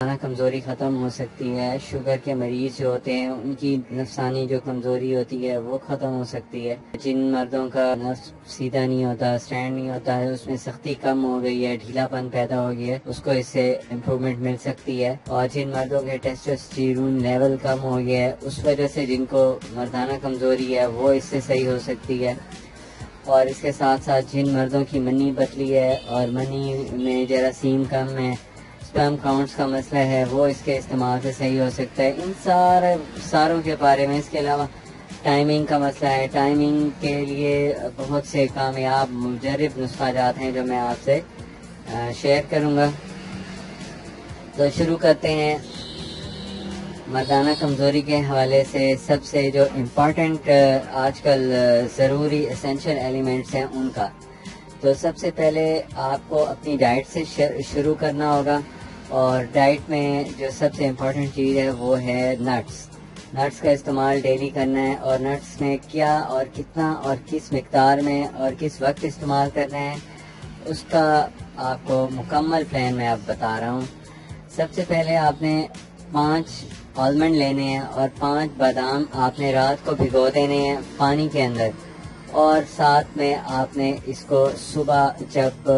کھانا کمزوری ختم ہو سکتی ہے. شوگر کے مریض جو ہوتے ہیں ان کی نفسانی جو کمزوری ہوتی ہے وہ ختم ہو سکتی ہے. جن مردوں کا نفس سیدھا نہیں ہوتا، اسٹینڈ نہیں ہوتا ہے، اس میں سختی کم ہو گئی ہے، ڈھیلا پن پیدا ہو گیا ہے، اس کو اس سے امپرومنٹ مل سکتی ہے. اور جن مردوں کے ٹیسٹوسٹیرون لیول کم ہو گیا ہے اس وجہ سے جن کو مردانہ کمزوری ہے وہ اس سے صحیح ہو سکتی ہے. اور اس کے ساتھ ساتھ جن مردوں کی منی پتلی ہے اور منی میں جراثیم کم ہے، اسپرم کاؤنٹس کا مسئلہ ہے، وہ اس کے استعمال سے صحیح ہو سکتا ہے. ان ساروں کے بارے میں. اس کے علاوہ ٹائمنگ کا مسئلہ ہے. ٹائمنگ کے لیے بہت سے کامیاب مجرب نسخہ جات ہیں جو میں آپ سے شیئر کروں گا. تو شروع کرتے ہیں. مردانہ کمزوری کے حوالے سے سب سے جو امپورٹنٹ آج کل ضروری اسینشل ایلیمنٹس ہیں ان کا، تو سب سے پہلے آپ کو اپنی ڈائٹ سے شروع کرنا ہوگا. اور ڈائٹ میں جو سب سے امپورٹنٹ چیز ہے وہ ہے نٹس. نٹس کا استعمال ڈیلی کرنا ہے. اور نٹس میں کیا اور کتنا اور کس مقدار میں اور کس وقت استعمال کرنا ہے اس کا آپ کو مکمل پلان میں آپ بتا رہا ہوں. سب سے پہلے آپ نے 5 آلمنڈ لینے ہیں اور 5 بادام آپ نے رات کو بھگو دینے ہیں پانی کے اندر. اور ساتھ میں آپ نے اس کو صبح جب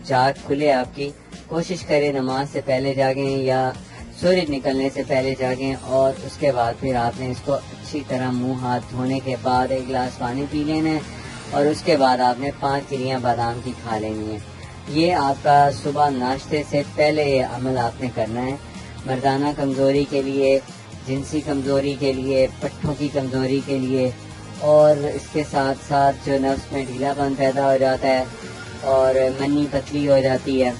جاگ کھلے آپ کی، کوشش کریں نماز سے پہلے جاگیں یا سورج نکلنے سے پہلے جاگیں. اور اس کے بعد پھر آپ نے اس کو اچھی طرح منہ ہاتھ دھونے کے بعد 1 گلاس پانی پی لینا ہے. اور اس کے بعد آپ نے 5 گریاں بادام کی کھا لینی ہے. یہ آپ کا صبح ناشتے سے پہلے یہ عمل آپ نے کرنا ہے. مردانہ کمزوری کے لیے، جنسی کمزوری کے لیے، پٹھوں کی کمزوری کے لیے، اور اس کے ساتھ ساتھ جو نفس میں ڈھیلا پن پیدا ہو جاتا ہے اور منی پتلی ہو جاتی ہے،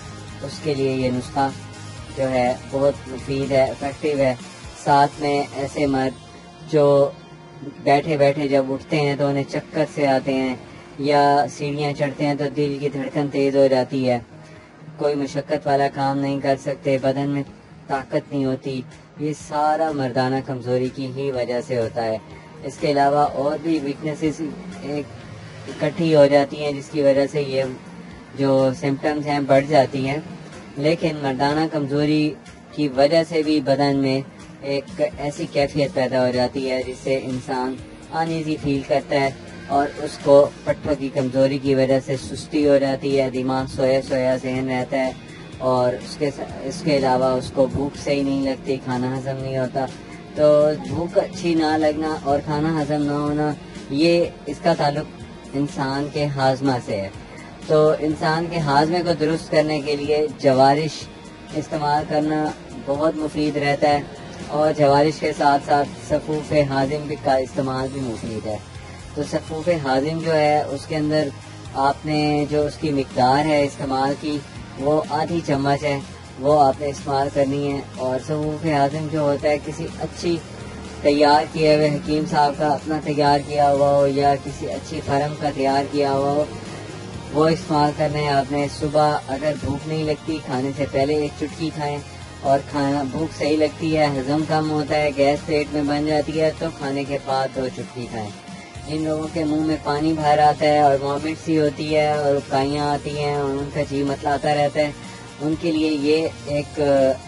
اس کے لیے یہ نسخہ جو ہے بہت مفید ہے، افیکٹو ہے. ساتھ میں ایسے مرد جو بیٹھے بیٹھے جب اٹھتے ہیں تو انہیں چکر سے آتے ہیں یا سیڑھیاں چڑھتے ہیں تو دل کی دھڑکن تیز ہو جاتی ہے، کوئی مشقت والا کام نہیں کر سکتے، بدن میں طاقت نہیں ہوتی، یہ سارا مردانہ کمزوری کی ہی وجہ سے ہوتا ہے. اس کے علاوہ اور بھی ویکنیسز اکٹھی ہو جاتی ہیں جس کی وجہ سے یہ جو سمپٹمز ہیں بڑھ جاتی ہیں. لیکن مردانہ کمزوری کی وجہ سے بھی بدن میں ایک ایسی کیفیت پیدا ہو جاتی ہے جس سے انسان انایزی فیل کرتا ہے. اور اس کو پٹھوں کی کمزوری کی وجہ سے سستی ہو جاتی ہے، دماغ سویا سویا ذہن رہتا ہے. اور اس کے علاوہ اس کو بھوک صحیح نہیں لگتی، کھانا ہضم نہیں ہوتا. تو بھوک اچھی نہ لگنا اور کھانا ہضم نہ ہونا، یہ اس کا تعلق انسان کے ہاضمہ سے ہے. تو انسان کے ہاضمے کو درست کرنے کے لیے جوارش استعمال کرنا بہت مفید رہتا ہے. اور جوارش کے ساتھ ساتھ صفوف ہاضم کا استعمال بھی مفید ہے. تو صفوف ہاضم جو ہے اس کے اندر آپ نے جو اس کی مقدار ہے استعمال کی وہ آدھی چمچ ہے، وہ آپ نے استعمال کرنی ہے. اور صفوف ہاضم جو ہوتا ہے کسی اچھی تیار کیے ہوئے حکیم صاحب کا اپنا تیار کیا ہوا ہو یا کسی اچھی فرم کا تیار کیا ہوا ہو، وہ استعمال کرنا ہے آپ نے. صبح اگر بھوک نہیں لگتی کھانے سے پہلے 1 چٹکی کھائیں، اور کھانا بھوک صحیح لگتی ہے، ہضم کم ہوتا ہے، گیس پیٹ میں بن جاتی ہے تو کھانے کے بعد 2 چٹکی کھائیں. جن لوگوں کے منہ میں پانی باہر آتا ہے اور وامٹ سی ہوتی ہے اور اکائیاں آتی ہیں اور ان کا جی متلاتا رہتا ہے، ان کے لیے یہ ایک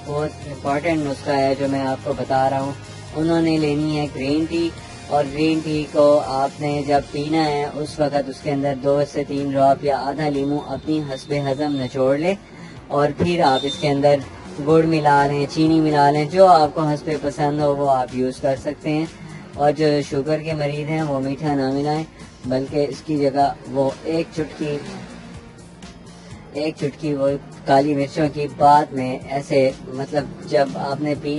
بہت امپورٹنٹ نسخہ ہے جو میں آپ کو بتا رہا ہوں. انہوں نے لینی ہے گرین ٹی. اور گرین ٹی کو آپ نے جب پینا ہے اس وقت اس کے اندر 2 سے 3 ڈراپ یا آدھا لیمو اپنی حسب ہضم نچوڑ لیں. اور پھر آپ اس کے اندر گڑ ملا لیں، چینی ملا لیں، جو آپ کو حسب پسند ہو وہ آپ یوز کر سکتے ہیں. اور جو شوگر کے مریض ہیں وہ میٹھا نہ ملائیں، بلکہ اس کی جگہ وہ ایک چٹکی وہ کالی مرچوں کی بعد میں ایسے، مطلب جب آپ نے پی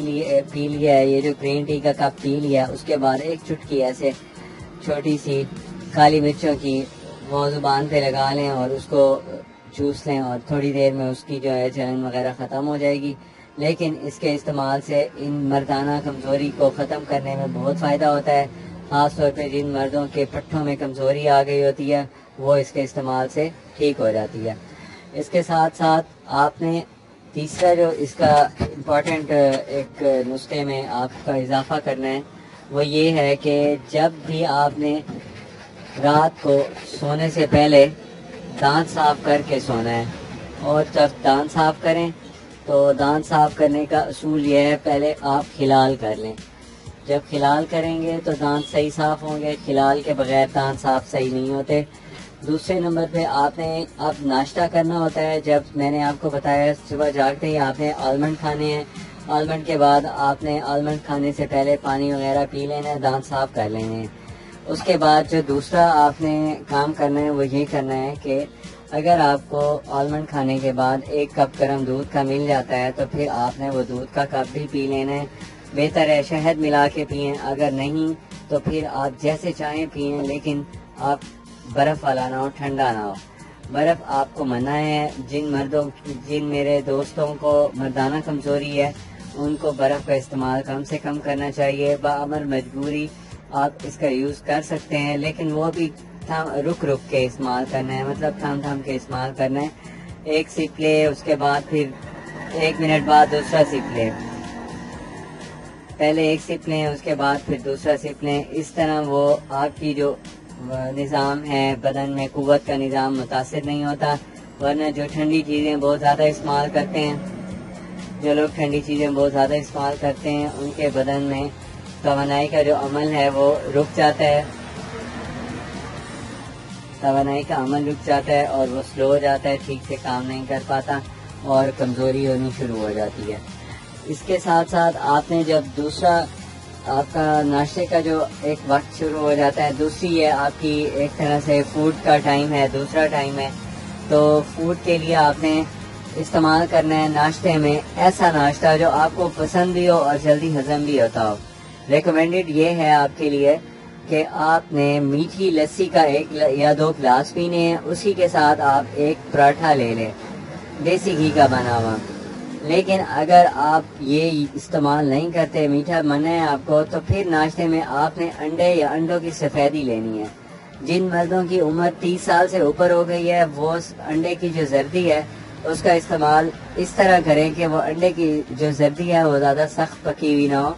لیا ہے یہ جو گرین ٹی کا کپ پی لیا، اس کے بعد 1 چٹکی ایسے چھوٹی سی کالی مرچوں کی وہ زبان پہ لگا لیں اور اس کو چوس لیں. اور تھوڑی دیر میں اس کی جو ہے جلن وغیرہ ختم ہو جائے گی. لیکن اس کے استعمال سے ان مردانہ کمزوری کو ختم کرنے میں بہت فائدہ ہوتا ہے. خاص طور پہ جن مردوں کے پٹھوں میں کمزوری آ گئی ہوتی ہے وہ اس کے استعمال سے ٹھیک ہو جاتی ہے. اس کے ساتھ ساتھ آپ نے تیسرا جو اس کا امپورٹنٹ ایک نسخے میں آپ کا اضافہ کرنا ہے وہ یہ ہے کہ جب بھی آپ نے رات کو سونے سے پہلے دانت صاف کر کے سونا ہے. اور جب دانت صاف کریں تو دانت صاف کرنے کا اصول یہ ہے، پہلے آپ خلال کر لیں. جب خلال کریں گے تو دانت صحیح صاف ہوں گے. خلال کے بغیر دانت صاف صحیح نہیں ہوتے. دوسرے نمبر پہ آپ نے اب ناشتہ کرنا ہوتا ہے. جب میں نے آپ کو بتایا صبح جاگتے ہی آپ نے آلمنڈ کھانے ہیں. آلمنڈ کے بعد آپ نے آلمنڈ کھانے سے پہلے پانی وغیرہ پی لینا ہے، دانت صاف کر لینے ہیں. اس کے بعد جو دوسرا آپ نے کام کرنا ہے وہ یہ کرنا ہے کہ اگر آپ کو آلمنڈ کھانے کے بعد 1 کپ گرم دودھ کا مل جاتا ہے تو پھر آپ نے وہ دودھ کا کپ بھی پی لینا ہے. بہتر ہے شہد ملا کے پئیں، اگر نہیں تو پھر آپ جیسے چاہیں پئیں، لیکن آپ برف والا نہ ہو، ٹھنڈا نہ ہو. برف آپ کو منع ہے. جن میرے دوستوں کو مردانہ کمزوری ہے ان کو برف کا استعمال کم سے کم کرنا چاہیے. بامر مجبوری آپ اس کا یوز کر سکتے ہیں، لیکن وہ بھی رک کے استعمال کرنا ہے، مطلب تھم کے استعمال کرنا ہے. 1 سپ لے، اس کے بعد پھر 1 منٹ بعد دوسرا سپ لے. پہلے 1 سپ لیں، اس کے بعد پھر دوسرا سپ لیں. اس طرح وہ آپ کی جو نظام ہے بدن میں، قوت کا نظام متاثر نہیں ہوتا. ورنہ جو ٹھنڈی چیزیں بہت زیادہ استعمال کرتے ہیں، جو لوگ ٹھنڈی چیزیں بہت زیادہ استعمال کرتے ہیں، ان کے بدن میں توانائی کا جو عمل ہے وہ رک جاتا ہے. توانائی کا عمل رک جاتا ہے اور وہ سلو ہو جاتا ہے، ٹھیک سے کام نہیں کر پاتا اور کمزوری ہونی شروع ہو جاتی ہے. اس کے ساتھ ساتھ آپ نے جب دوسرا آپ کا ناشتے کا جو ایک وقت شروع ہو جاتا ہے، دوسری ہے آپ کی ایک طرح سے فوڈ کا ٹائم ہے، دوسرا ٹائم ہے. تو فوڈ کے لیے آپ نے استعمال کرنا ہے ناشتے میں ایسا ناشتہ جو آپ کو پسند بھی ہو اور جلدی ہضم بھی ہوتا ہو. ریکمینڈڈ یہ ہے آپ کے لیے کہ آپ نے میٹھی لسی کا 1 یا 2 گلاس پینے ہیں. اسی کے ساتھ آپ 1 پراٹھا لے لیں دیسی گھی کا بنا ہوا. لیکن اگر آپ یہ استعمال نہیں کرتے، میٹھا منع ہے آپ کو، تو پھر ناشتے میں آپ نے انڈے یا انڈوں کی سفیدی لینی ہے. جن مردوں کی عمر 30 سال سے اوپر ہو گئی ہے وہ انڈے کی جو زردی ہے اس کا استعمال اس طرح کریں کہ وہ انڈے کی جو زردی ہے وہ زیادہ سخت پکی ہوئی نہ ہو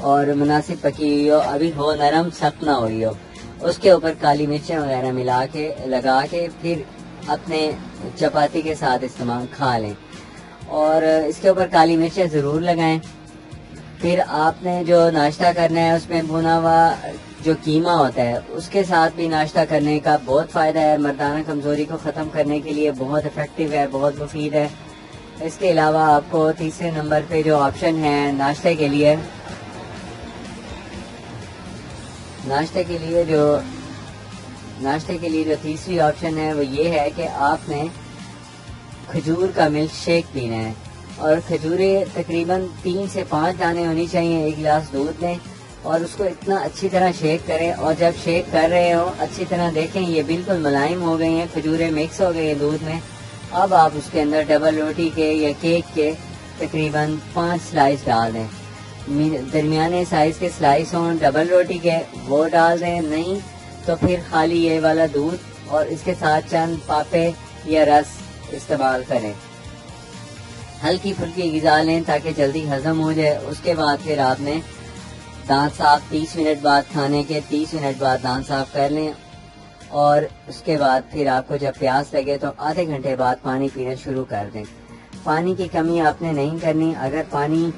اور مناسب پکی ہوئی ہو، ابھی ہو نرم، سخت نہ ہوئی ہو. اس کے اوپر کالی مرچیں وغیرہ ملا کے لگا کے پھر اپنے چپاتی کے ساتھ استعمال کھا لیں. اور اس کے اوپر کالی مرچیں ضرور لگائیں. پھر آپ نے جو ناشتہ کرنا ہے اس میں بھنا ہوا جو قیمہ ہوتا ہے اس کے ساتھ بھی ناشتہ کرنے کا بہت فائدہ ہے. مردانہ کمزوری کو ختم کرنے کے لیے بہت افیکٹو ہے، بہت مفید ہے. اس کے علاوہ آپ کو تیسرے نمبر پہ جو آپشن ہے ناشتے کے لیے جو تیسری آپشن ہے وہ یہ ہے کہ آپ نے کھجور کا ملک شیک پینا ہے. اور کھجوریں تقریباً 3 سے 5 دانے ہونی چاہیے. 1 گلاس دودھ لیں اور اس کو اتنا اچھی طرح شیک کریں، اور جب شیک کر رہے ہو اچھی طرح دیکھیں یہ بالکل ملائم ہو گئی ہیں، کھجوریں مکس ہو گئی ہیں دودھ میں. اب آپ اس کے اندر ڈبل روٹی کے یا کیک کے تقریباً 5 سلائس ڈال دیں. درمیانے سائز کے سلائس ہوں ڈبل روٹی کے، وہ ڈال دیں. نہیں تو پھر خالی یہ والا دودھ اور اس کے ساتھ چند پاپے یا رس استعمال کریں. ہلکی پھلکی غذا لیں تاکہ جلدی ہضم ہو جائے. اس کے بعد پھر آپ نے دانت صاف 30 منٹ بعد کھانے کے 30 منٹ بعد دانت صاف کر لیں. اور اس کے بعد پھر آپ کو جب پیاس لگے تو آدھے گھنٹے بعد پانی پینا شروع کر دیں. پانی کی کمی آپ نے نہیں کرنی. اگر پانی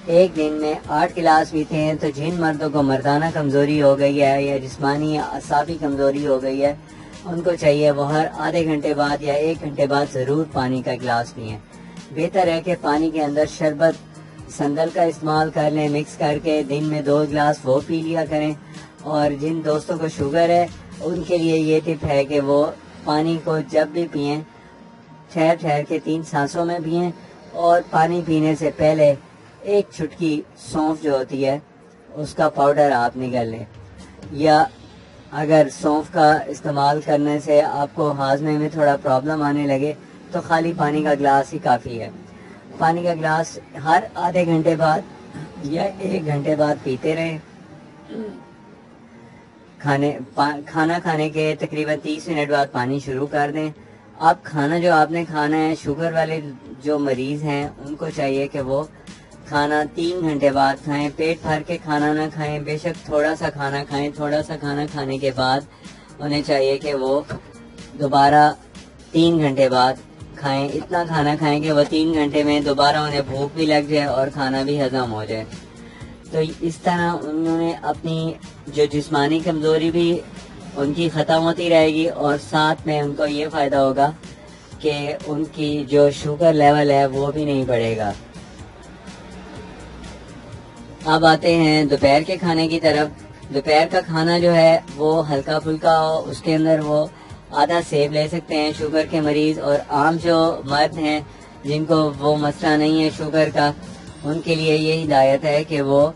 ایک دن میں 8 گلاس پیتے ہیں تو جن مردوں کو مردانہ کمزوری ہو گئی ہے یا جسمانی یا اعصابی کمزوری ہو گئی ہے ان کو چاہیے وہ ہر آدھے گھنٹے بعد یا 1 گھنٹے بعد ضرور پانی کا گلاس پئیں. بہتر ہے کہ پانی کے اندر شربت سندل کا استعمال کر لیں مکس کر کے. دن میں 2 گلاس وہ پی لیا کریں. اور جن دوستوں کو شوگر ہے ان کے لیے یہ ٹپ ہے کہ وہ پانی کو جب بھی پئیں ٹھہر کے 3 سانسوں میں پئیں. اور پانی پینے سے پہلے 1 چٹکی سونف جو ہوتی ہے اس کا پاؤڈر آپ نگل لیں. یا اگر سونف کا استعمال کرنے سے آپ کو ہاضمے میں تھوڑا پرابلم آنے لگے تو خالی پانی کا گلاس ہی کافی ہے. پانی کا گلاس ہر آدھے گھنٹے بعد یا 1 گھنٹے بعد پیتے رہیں. کھانا کھانے کے تقریباً 30 منٹ بعد پانی شروع کر دیں. اب کھانا جو آپ نے کھانا ہے، شوگر والے جو مریض ہیں ان کو چاہیے کہ وہ کھانا 3 گھنٹے بعد کھائیں. پیٹ بھر کے کھانا نہ کھائیں، بے شک تھوڑا سا کھانا کھائیں. تھوڑا سا کھانا کھانے کے بعد انہیں چاہیے کہ وہ دوبارہ 3 گھنٹے بعد کھائیں، اتنا کھانا کھائیں کہ وہ 3 گھنٹے میں دوبارہ انہیں بھوک بھی لگ جائے اور کھانا بھی ہضم ہو جائے. تو اس طرح انہوں نے اپنی جو جسمانی کمزوری بھی ان کی ختم ہوتی رہے گی، اور ساتھ میں ان کو یہ فائدہ ہوگا کہ ان کی جو شوگر لیول ہے وہ بھی نہیں بڑھے گا. اب آتے ہیں دوپہر کے کھانے کی طرف. دوپہر کا کھانا جو ہے وہ ہلکا پھلکا ہو، اس کے اندر وہ آدھا سیب لے سکتے ہیں شوگر کے مریض، اور عام جو مرد ہیں جن کو وہ مسئلہ نہیں ہے شوگر کا، ان کے لیے یہ ہدایت ہے کہ وہ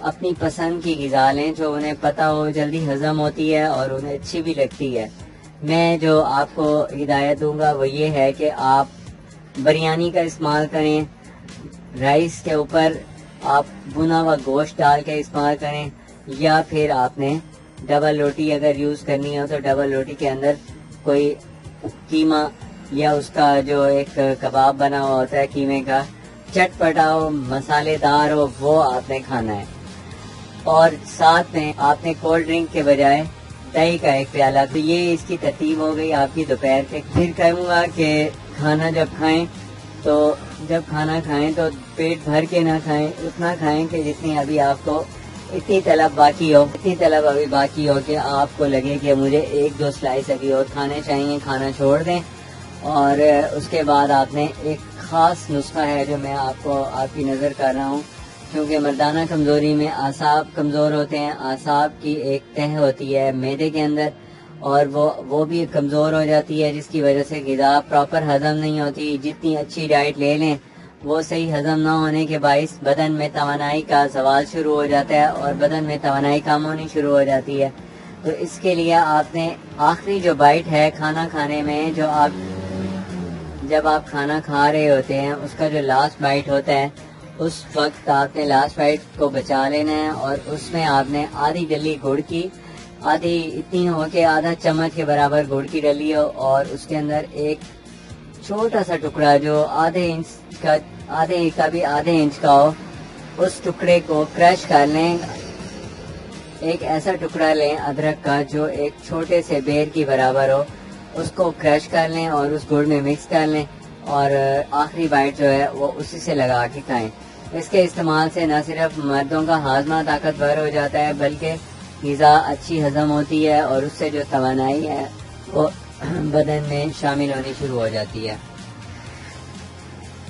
اپنی پسند کی غذا لیں جو انہیں پتہ ہو جلدی ہضم ہوتی ہے اور انہیں اچھی بھی لگتی ہے. میں جو آپ کو ہدایت دوں گا وہ یہ ہے کہ آپ بریانی کا استعمال کریں، رائس کے اوپر آپ بنا ہوا گوشت ڈال کے استعمال کریں، یا پھر آپ نے ڈبل روٹی اگر یوز کرنی ہو تو ڈبل روٹی کے اندر کوئی قیمہ یا اس کا جو ایک کباب بنا ہوا ہوتا ہے قیمے کا، چٹپٹا ہو، مسالے دار ہو، وہ آپ نے کھانا ہے. اور ساتھ میں آپ نے کولڈ ڈرنک کے بجائے دہی کا ایک پیالہ. تو یہ اس کی ترتیب ہو گئی آپ کی دوپہر کے. پھر کہوں گا کہ کھانا جب کھانا کھائیں تو پیٹ بھر کے نہ کھائیں، اتنا کھائیں کہ جتنی ابھی آپ کو اتنی طلب ابھی باقی ہو کہ آپ کو لگے کہ مجھے 1-2 سلائس ابھی اور کھانے چاہیے، کھانا چھوڑ دیں. اور اس کے بعد آپ نے ایک خاص نسخہ ہے جو میں آپ کو آپ کی نظر کر رہا ہوں، کیونکہ مردانہ کمزوری میں اعصاب کمزور ہوتے ہیں. اعصاب کی ایک تہ ہوتی ہے معدے کے اندر، اور وہ بھی کمزور ہو جاتی ہے، جس کی وجہ سے غذا پراپر ہضم نہیں ہوتی. جتنی اچھی ڈائٹ لے لیں وہ صحیح ہضم نہ ہونے کے باعث بدن میں توانائی کا زوال شروع ہو جاتا ہے اور بدن میں توانائی کم ہونی شروع ہو جاتی ہے. تو اس کے لیے آپ نے آخری جو بائٹ ہے کھانا کھانے میں، جب آپ کھانا کھا رہے ہوتے ہیں اس کا جو لاسٹ بائٹ ہوتا ہے، اس وقت آپ نے لاسٹ بائٹ کو بچا لینا ہے، اور اس میں آپ نے آدھی ڈلی گڑ کی، آدھی اتنی ہو کہ آدھا چمچ کے برابر گڑ کی ڈلی ہو، اور اس کے اندر ایک چھوٹا سا ٹکڑا جو آدھے انچ کا ہو، اس ٹکڑے کو کرش کر لیں. ایک ایسا ٹکڑا لیں ادرک کا جو ایک چھوٹے سے بیر کی برابر ہو، اس کو کرش کر لیں اور اس گڑ میں مکس کر لیں، اور آخری بائٹ جو ہے وہ اسی سے لگا کے کھائیں. اس کے استعمال سے نہ صرف مردوں کا ہاضمہ طاقتور ہو جاتا ہے بلکہ غذا اچھی ہضم ہوتی ہے، اور اس سے جو توانائی ہے وہ بدن میں شامل ہونی شروع ہو جاتی ہے.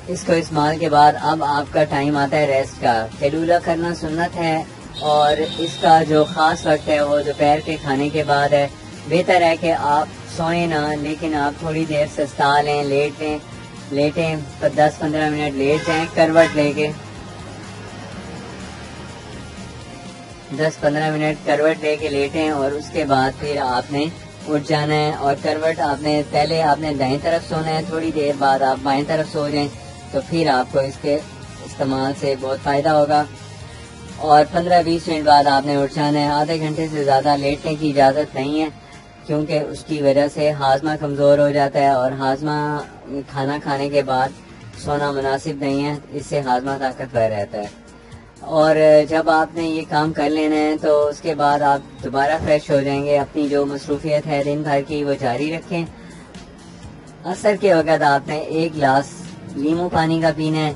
اس کو استعمال کے بعد اب آپ کا ٹائم آتا ہے ریسٹ کا. قیلولہ کرنا سنت ہے، اور اس کا جو خاص وقت ہے وہ دوپہر کے کھانے کے بعد ہے. بہتر ہے کہ آپ سوئیں نہ، لیکن آپ تھوڑی دیر سستا لیں، لیٹیں 10-15 منٹ لیٹ جائیں کروٹ لے کے، 10-15 منٹ کروٹ لے کے لیٹیں، اور اس کے بعد پھر آپ نے اٹھ جانا ہے. اور کروٹ پہلے آپ نے دائیں طرف سونا ہے، تھوڑی دیر بعد آپ بائیں طرف سو جائیں، تو پھر آپ کو اس کے استعمال سے بہت فائدہ ہوگا. اور 15-20 منٹ بعد آپ نے اٹھ جانا ہے. آدھے گھنٹے سے زیادہ لیٹنے کی اجازت نہیں ہے، کیونکہ اس کی وجہ سے ہاضمہ کمزور ہو جاتا ہے، اور ہاضمہ کھانا کھانے کے بعد سونا مناسب نہیں ہے، اس سے ہاضمہ طاقتور رہتا ہے. اور جب آپ نے یہ کام کر لینا ہے تو اس کے بعد آپ دوبارہ فریش ہو جائیں گے. اپنی جو مصروفیت ہے دن بھر کی وہ جاری رکھیں. عصر کے وقت آپ نے 1 گلاس لیمو پانی کا پینا ہے،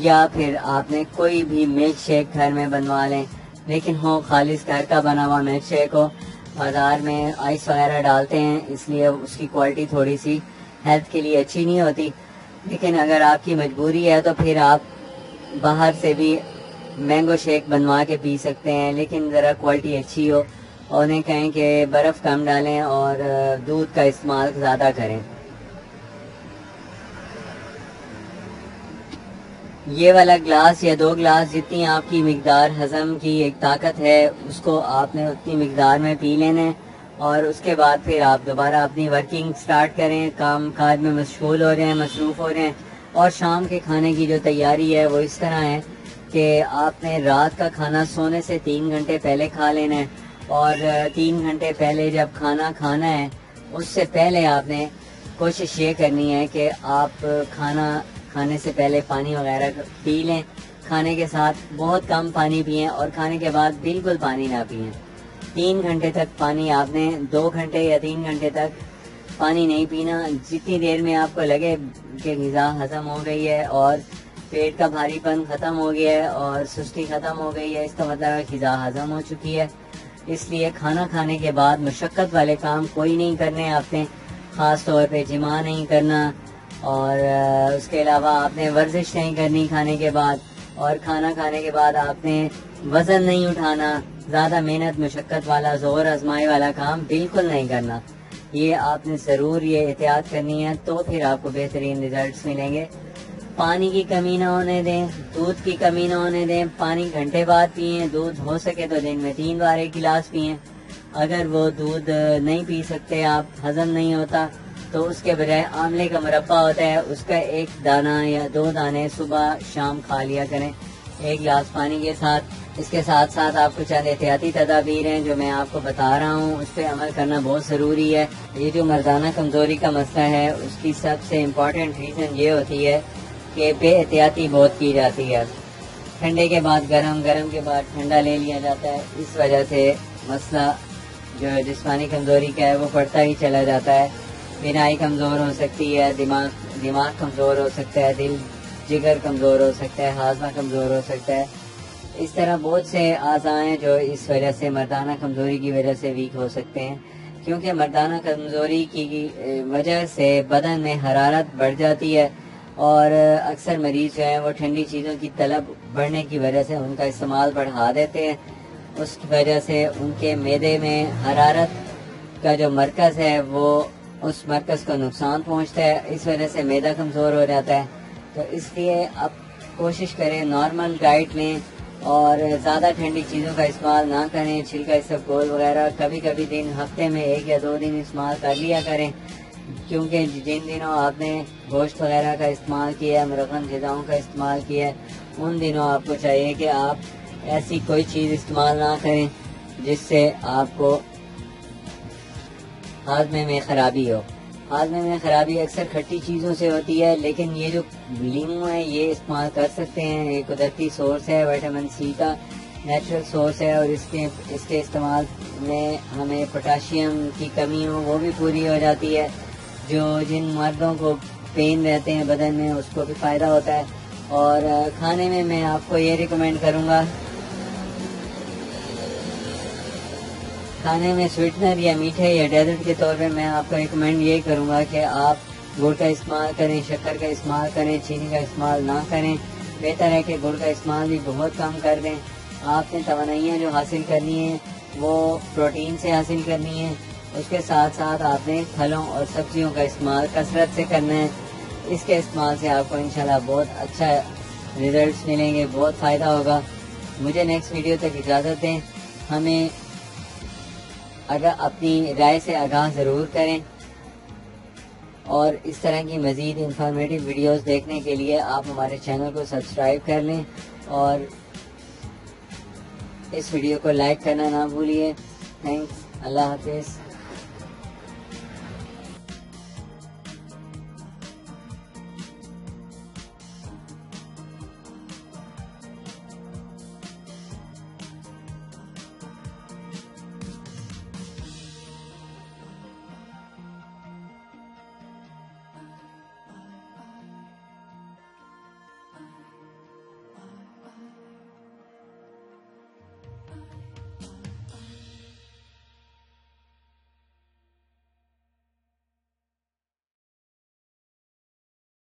یا پھر آپ نے کوئی بھی ملک شیک گھر میں بنوا لیں، لیکن ہو خالص گھر کا بنا ہوا ملک شیک ہو. بازار میں آئس وغیرہ ڈالتے ہیں، اس لیے اس کی کوالٹی تھوڑی سی ہیلتھ کے لیے اچھی نہیں ہوتی. لیکن اگر آپ کی مجبوری ہے تو پھر آپ باہر سے بھی مینگو شیک بنوا کے پی سکتے ہیں، لیکن ذرا کوالٹی اچھی ہو. اور انہیں کہیں کہ برف کم ڈالیں اور دودھ کا استعمال زیادہ کریں. یہ والا گلاس یا 2 گلاس جتنی آپ کی مقدار ہضم کی ایک طاقت ہے اس کو آپ نے اتنی مقدار میں پی لینا ہے. اور اس کے بعد پھر آپ دوبارہ اپنی ورکنگ سٹارٹ کریں، کام کاج میں مشغول ہو جائیں، مصروف ہو جائیں. اور شام کے کھانے کی جو تیاری ہے وہ اس طرح ہے کہ آپ نے رات کا کھانا سونے سے 3 گھنٹے پہلے کھا لینا ہے. اور 3 گھنٹے پہلے جب کھانا ہے اس سے پہلے آپ نے کوشش یہ کرنی ہے کہ آپ کھانے سے پہلے پانی وغیرہ پی لیں. کھانے کے ساتھ بہت کم پانی پئیں، اور کھانے کے بعد بالکل پانی نہ پئیں. 3 گھنٹے تک پانی آپ نے 2 گھنٹے یا 3 گھنٹے تک پانی نہیں پینا. جتنی دیر میں آپ کو لگے کہ غذا ہضم ہو گئی ہے اور پیٹ کا بھاری پن ختم ہو گیا ہے اور سستی ختم ہو گئی ہے، اس کا مطلب ہے غذا ہضم ہو چکی ہے. اس لیے کھانا کھانے کے بعد مشقت والے کام کوئی نہیں کرنے آپ نے، خاص طور پہ جماع نہیں کرنا، اور اس کے علاوہ آپ نے ورزش نہیں کرنی کھانے کے بعد، اور کھانا کھانے کے بعد آپ نے وزن نہیں اٹھانا، زیادہ محنت مشقت والا زور آزمائی والا کام بالکل نہیں کرنا. یہ آپ نے ضرور یہ احتیاط کرنی ہے، تو پھر آپ کو بہترین ریزلٹس ملیں گے. پانی کی کمی نہ ہونے دیں، دودھ کی کمی نہ ہونے دیں. پانی گھنٹے بعد پئیں، دودھ ہو سکے تو دن میں 3 بار 1 گلاس پئیں. اگر وہ دودھ نہیں پی سکتے آپ، ہضم نہیں ہوتا، تو اس کے بجائے آملے کا مربع ہوتا ہے، اس کا 1 دانہ یا 2 دانے صبح شام کھا لیا کریں 1 گلاس پانی کے ساتھ. اس کے ساتھ ساتھ آپ کو چند احتیاطی تدابیر ہیں جو میں آپ کو بتا رہا ہوں، اس پہ عمل کرنا بہت ضروری ہے. یہ جو مردانہ کمزوری کا مسئلہ ہے، اس کی سب سے امپورٹنٹ ریزن یہ ہوتی ہے کہ بے احتیاطی بہت کی جاتی ہے. ٹھنڈے کے بعد گرم، گرم کے بعد ٹھنڈا لے لیا جاتا ہے. اس وجہ سے مسئلہ جو جسمانی کمزوری کا ہے وہ بڑھتا ہی چلا جاتا ہے. بینائی کمزور ہو سکتی ہے، دماغ کمزور ہو سکتا ہے، دل جگر کمزور ہو سکتا ہے، ہاضمہ کمزور ہو سکتا ہے. اس طرح بہت سے اعضاء ہیں جو اس وجہ سے مردانہ کمزوری کی وجہ سے ویک ہو سکتے ہیں، کیونکہ مردانہ کمزوری کی وجہ سے بدن میں حرارت بڑھ جاتی ہے، اور اکثر مریض جو ہیں وہ ٹھنڈی چیزوں کی طلب بڑھنے کی وجہ سے ان کا استعمال بڑھا دیتے ہیں. اس کی وجہ سے ان کے معدے میں حرارت کا جو مرکز ہے وہ اس مرکز کو نقصان پہنچتا ہے، اس وجہ سے معدہ کمزور ہو جاتا ہے. تو اس لیے اب کوشش کریں نارمل ڈائٹ لیں اور زیادہ ٹھنڈی چیزوں کا استعمال نہ کریں. چھلکا اسبگول وغیرہ کبھی کبھی ہفتے میں 1 یا 2 دن استعمال کر لیا کریں، کیونکہ جن دنوں آپ نے گوشت وغیرہ کا استعمال کیا ہے، مرغن غذاؤں کا استعمال کیا ہے، ان دنوں آپ کو چاہیے کہ آپ ایسی کوئی چیز استعمال نہ کریں جس سے آپ کو ہاضمے میں خرابی ہو. ہاضمے میں خرابی اکثر کھٹی چیزوں سے ہوتی ہے، لیکن یہ جو لیمو ہے یہ استعمال کر سکتے ہیں. یہ قدرتی سورس ہے، وٹامن سی کا نیچرل سورس ہے، اور اس کے استعمال میں ہمیں پوٹاشیم کی کمی ہو وہ بھی پوری ہو جاتی ہے. جن مردوں کو پین رہتے ہیں بدن میں اس کو بھی فائدہ ہوتا ہے. اور کھانے میں آپ کو یہ ریکمینڈ کروں گا، کھانے میں سویٹنر یا میٹھے یا ڈیزرٹ کے طور پہ میں آپ کو ریکمینڈ یہ کروں گا کہ آپ گڑ کا استعمال کریں، شکر کا استعمال کریں، چینی کا استعمال نہ کریں. بہتر ہے کہ گڑ کا استعمال بھی بہت کم کر دیں. آپ نے توانائیاں جو حاصل کرنی ہیں وہ پروٹین سے حاصل کرنی ہے. اس کے ساتھ ساتھ آپ نے پھلوں اور سبزیوں کا استعمال کثرت سے کرنا ہے. اس کے استعمال سے آپ کو انشاءاللہ بہت اچھا ریزلٹس ملیں گے، بہت فائدہ ہوگا. مجھے نیکسٹ ویڈیو تک اجازت دیں. ہمیں اگر اپنی رائے سے آگاہ ضرور کریں، اور اس طرح کی مزید انفارمیٹیو ویڈیوز دیکھنے کے لیے آپ ہمارے چینل کو سبسکرائب کر لیں اور اس ویڈیو کو لائک کرنا نہ بھولیے. تھینکس. اللہ حافظ.